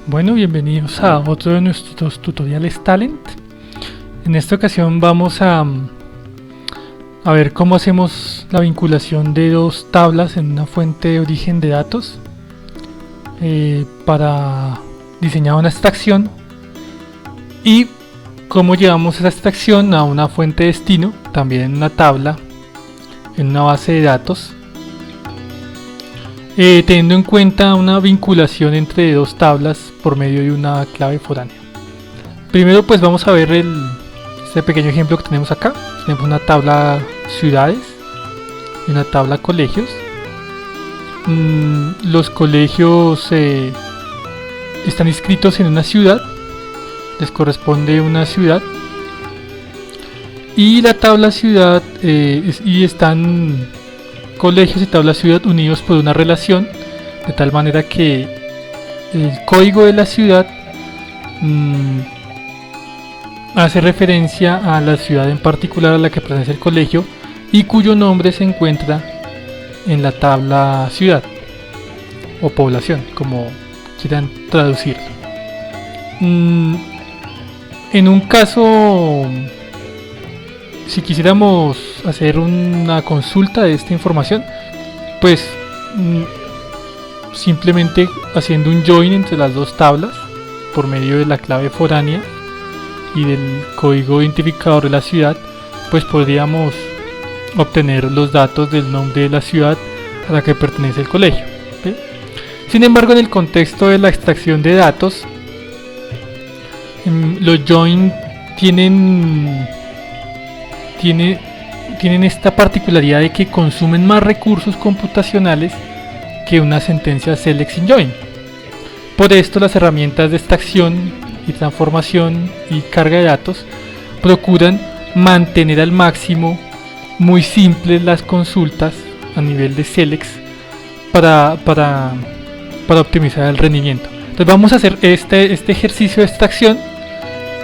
Bueno, bienvenidos a otro de nuestros tutoriales Talent. En esta ocasión vamos a ver cómo hacemos la vinculación de dos tablas en una fuente de origen de datos para diseñar una extracción y cómo llevamos esa extracción a una fuente de destino, también en una tabla, en una base de datos. Teniendo en cuenta una vinculación entre dos tablas por medio de una clave foránea. Primero pues vamos a ver este pequeño ejemplo que tenemos acá. Tenemos una tabla ciudades y una tabla colegios. Los colegios están inscritos en una ciudad, les corresponde una ciudad, y la tabla ciudad y están colegios y tabla ciudad unidos por una relación, de tal manera que el código de la ciudad hace referencia a la ciudad en particular a la que pertenece el colegio y cuyo nombre se encuentra en la tabla ciudad o población, como quieran traducir. En un caso, si quisiéramos hacer una consulta de esta información, pues simplemente haciendo un join entre las dos tablas por medio de la clave foránea y del código identificador de la ciudad, pues podríamos obtener los datos del nombre de la ciudad a la que pertenece el colegio, ¿sí? Sin embargo, en el contexto de la extracción de datos, los join tienen esta particularidad de que consumen más recursos computacionales que una sentencia select sin join. Por esto, las herramientas de extracción y transformación y carga de datos procuran mantener al máximo muy simples las consultas a nivel de selects para optimizar el rendimiento. Entonces vamos a hacer este ejercicio de extracción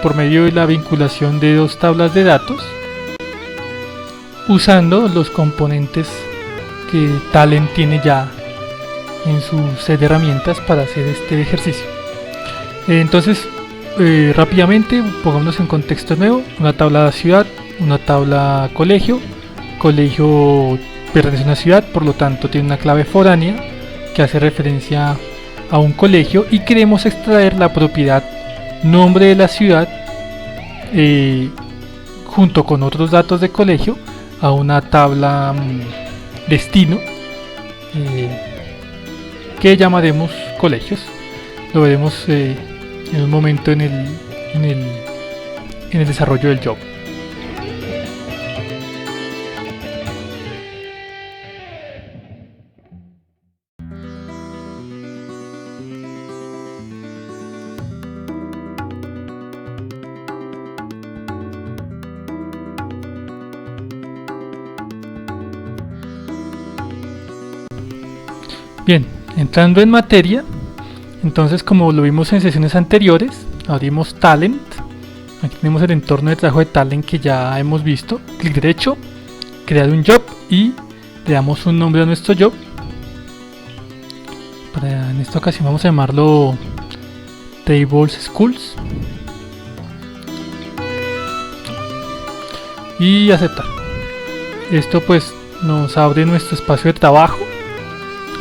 por medio de la vinculación de dos tablas de datos, usando los componentes que Talent tiene ya en su set de herramientas para hacer este ejercicio. Entonces, rápidamente pongámonos en contexto nuevo: una tabla de ciudad, una tabla colegio. Colegio pertenece a una ciudad, por lo tanto tiene una clave foránea que hace referencia a un colegio, y queremos extraer la propiedad nombre de la ciudad junto con otros datos de colegio a una tabla destino que llamaremos colegios. Lo veremos en un momento en el desarrollo del job. Bien, entrando en materia, entonces, como lo vimos en sesiones anteriores, abrimos Talent. Aquí tenemos el entorno de trabajo de Talent que ya hemos visto. Clic derecho, crear un job, y le damos un nombre a nuestro job. En esta ocasión vamos a llamarlo Tables Schools y aceptar. Esto pues nos abre nuestro espacio de trabajo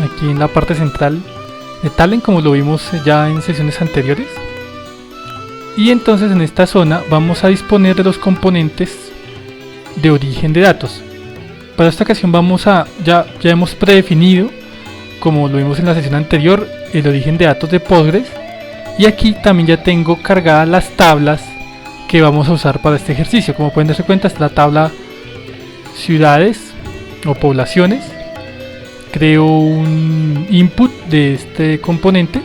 aquí en la parte central de Talent, como lo vimos ya en sesiones anteriores. Y entonces en esta zona vamos a disponer de los componentes de origen de datos. Para esta ocasión ya hemos predefinido, como lo vimos en la sesión anterior, el origen de datos de Postgres, y aquí también ya tengo cargadas las tablas que vamos a usar para este ejercicio. Como pueden darse cuenta, está la tabla ciudades o poblaciones. Creo un input de este componente,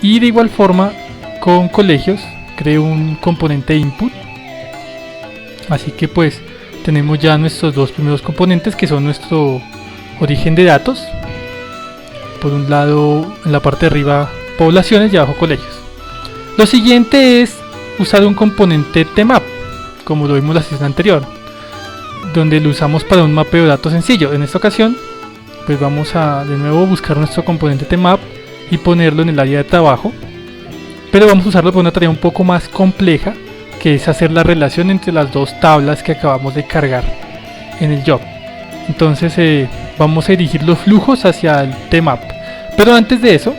y de igual forma con colegios creo un componente input. Así que pues tenemos ya nuestros dos primeros componentes, que son nuestro origen de datos. Por un lado, en la parte de arriba, poblaciones, y abajo colegios. Lo siguiente es usar un componente tmap, como lo vimos en la sesión anterior, donde lo usamos para un mapeo de datos sencillo. En esta ocasión pues vamos a de nuevo buscar nuestro componente tmap y ponerlo en el área de trabajo pero vamos a usarlo para una tarea un poco más compleja, que es hacer la relación entre las dos tablas que acabamos de cargar en el job. Entonces vamos a dirigir los flujos hacia el tmap, pero antes de eso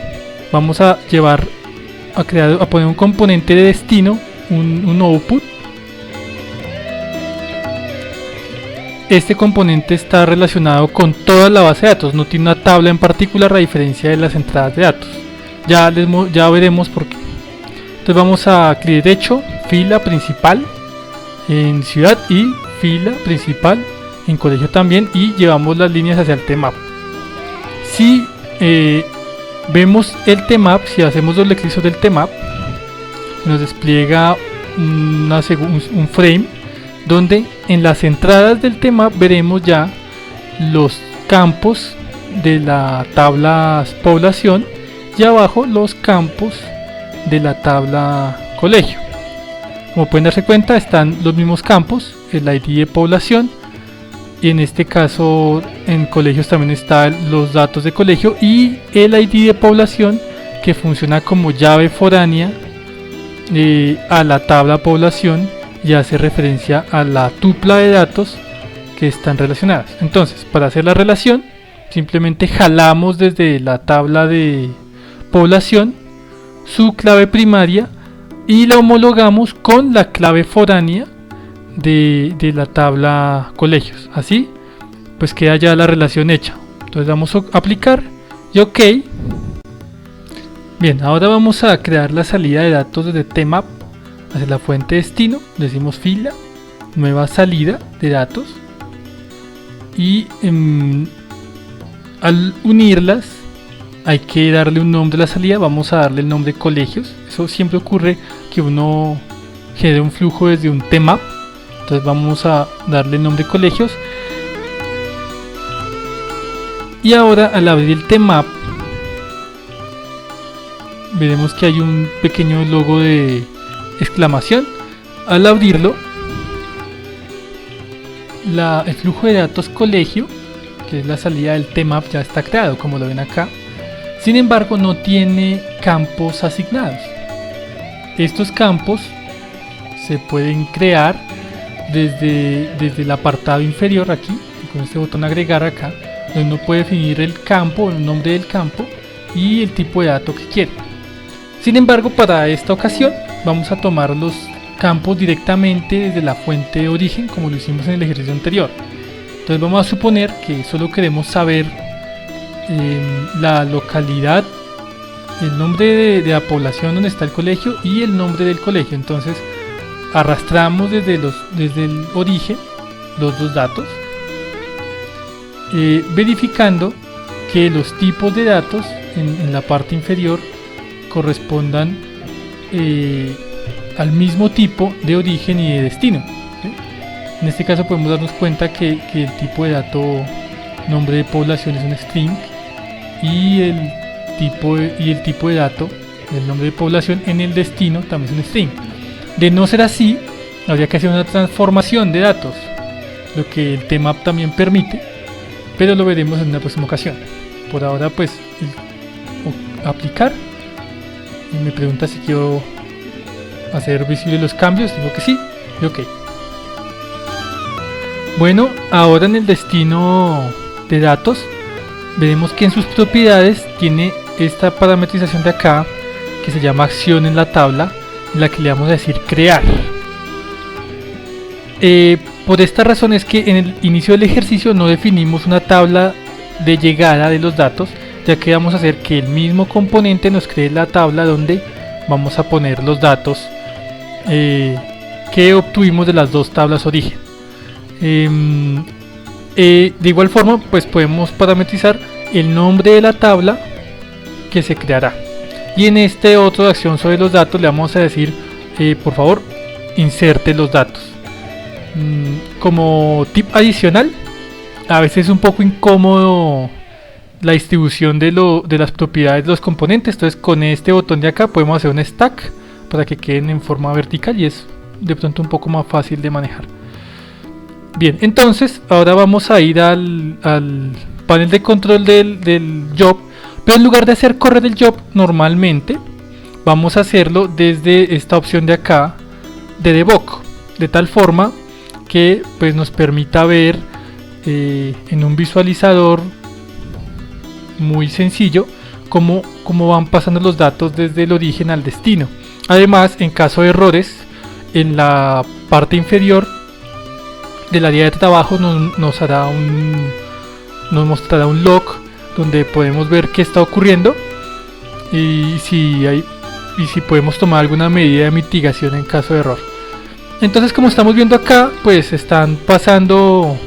vamos a poner un componente de destino, un output. Este componente está relacionado con toda la base de datos, no tiene una tabla en particular a diferencia de las entradas de datos. Ya veremos por qué. Entonces vamos a clic derecho, fila principal en ciudad y fila principal en colegio también, y llevamos las líneas hacia el tmap. Si vemos el tmap, si hacemos doble clic sobre el tmap, nos despliega un frame donde en las entradas del tmap veremos ya los campos de la tabla población y abajo los campos de la tabla colegio. Como pueden darse cuenta, están los mismos campos, el ID de población, y en este caso en colegios también están los datos de colegio y el ID de población, que funciona como llave foránea a la tabla población y hace referencia a la tupla de datos que están relacionadas. Entonces, para hacer la relación, simplemente jalamos desde la tabla de población su clave primaria y la homologamos con la clave foránea de la tabla colegios. Así pues queda ya la relación hecha. Entonces vamos a aplicar y OK. Bien, ahora vamos a crear la salida de datos desde tmap hacia la fuente destino. Decimos fila, nueva salida de datos, y al unirlas hay que darle un nombre a la salida. Vamos a darle el nombre colegios. Eso siempre ocurre que uno genere un flujo desde un tmap. Entonces vamos a darle el nombre colegios. Y ahora al abrir el tmap veremos que hay un pequeño logo de exclamación. Al abrirlo, el flujo de datos colegio, que es la salida del tmap, ya está creado, como lo ven acá. Sin embargo, no tiene campos asignados. Estos campos se pueden crear desde el apartado inferior aquí, con este botón agregar acá, donde uno puede definir el campo, el nombre del campo y el tipo de dato que quiere. Sin embargo, para esta ocasión vamos a tomar los campos directamente desde la fuente de origen, como lo hicimos en el ejercicio anterior. Entonces vamos a suponer que solo queremos saber la localidad, el nombre de la población donde está el colegio y el nombre del colegio. Entonces arrastramos desde el origen los dos datos, verificando que los tipos de datos en la parte inferior correspondan al mismo tipo de origen y de destino. En este caso podemos darnos cuenta que el tipo de dato nombre de población es un string y el tipo de dato del nombre de población en el destino también es un string. De no ser así, habría que hacer una transformación de datos, lo que el tmap también permite, pero lo veremos en una próxima ocasión. Por ahora pues aplicar, y me pregunta si quiero hacer visibles los cambios. Digo que sí y OK. Bueno, ahora en el destino de datos veremos que en sus propiedades tiene esta parametrización de acá que se llama acción en la tabla, en la que le vamos a decir crear. Por esta razón es que en el inicio del ejercicio no definimos una tabla de llegada de los datos, ya que vamos a hacer que el mismo componente nos cree la tabla donde vamos a poner los datos que obtuvimos de las dos tablas origen. De igual forma pues podemos parametrizar el nombre de la tabla que se creará, y en este otro de acción sobre los datos le vamos a decir por favor inserte los datos. Como tip adicional, a veces es un poco incómodo la distribución de las propiedades de los componentes. Entonces con este botón de acá podemos hacer un stack para que queden en forma vertical y es de pronto un poco más fácil de manejar. Bien, entonces ahora vamos a ir al panel de control del job, pero en lugar de hacer correr el job normalmente, vamos a hacerlo desde esta opción de acá de debug, de tal forma que pues nos permita ver en un visualizador muy sencillo cómo van pasando los datos desde el origen al destino. Además, en caso de errores, en la parte inferior del área de trabajo nos mostrará un log donde podemos ver qué está ocurriendo y si podemos tomar alguna medida de mitigación en caso de error. Entonces, como estamos viendo acá, pues están pasando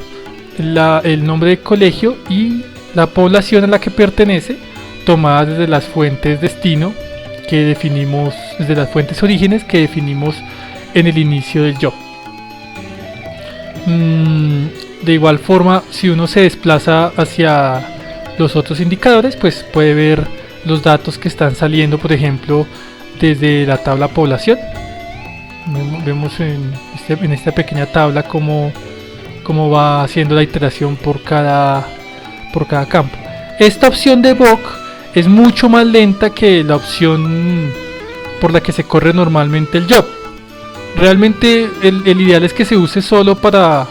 el nombre de colegio y la población a la que pertenece, tomadas desde las fuentes destino que definimos, desde las fuentes orígenes que definimos en el inicio del job. De igual forma, si uno se desplaza hacia los otros indicadores, pues puede ver los datos que están saliendo, por ejemplo, desde la tabla población. Vemos en esta pequeña tabla cómo va haciendo la iteración por cada campo. Esta opción de debug es mucho más lenta que la opción por la que se corre normalmente el job. Realmente el ideal es que se use solo para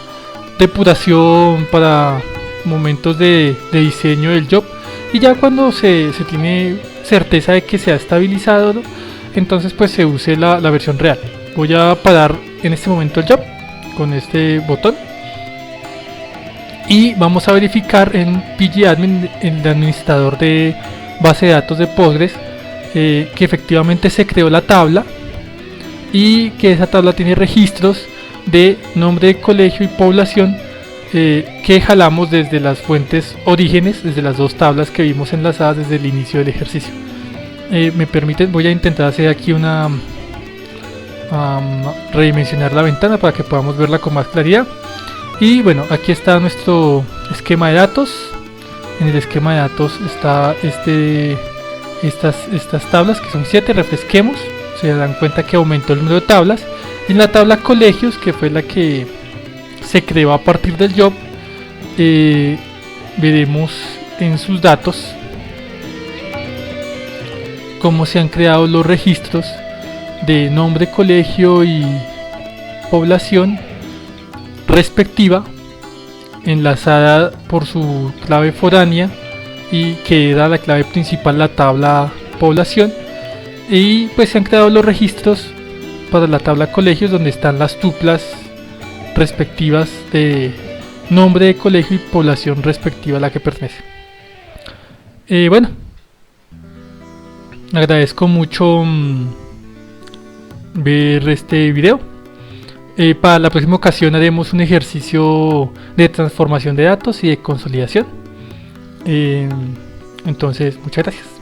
depuración, para momentos de diseño del job, y ya cuando se tiene certeza de que se ha estabilizado, entonces pues se use la versión real. Voy a parar en este momento el job con este botón y vamos a verificar en pgadmin, en el administrador de base de datos de Postgres, que efectivamente se creó la tabla y que esa tabla tiene registros de nombre de colegio y población que jalamos desde las fuentes orígenes, desde las dos tablas que vimos enlazadas desde el inicio del ejercicio. Me permiten, voy a intentar hacer aquí redimensionar la ventana para que podamos verla con más claridad. Y bueno, aquí está nuestro esquema de datos. En el esquema de datos está estas tablas, que son 7. Refresquemos, se dan cuenta que aumentó el número de tablas. Y en la tabla colegios, que fue la que se creó a partir del job, veremos en sus datos cómo se han creado los registros de nombre, colegio y población respectiva, enlazada por su clave foránea y que era la clave principal, la tabla población. Y pues se han creado los registros para la tabla colegios, donde están las tuplas respectivas de nombre de colegio y población respectiva a la que pertenece. Bueno, agradezco mucho ver este video. Para la próxima ocasión haremos un ejercicio de transformación de datos y de consolidación. Entonces, muchas gracias.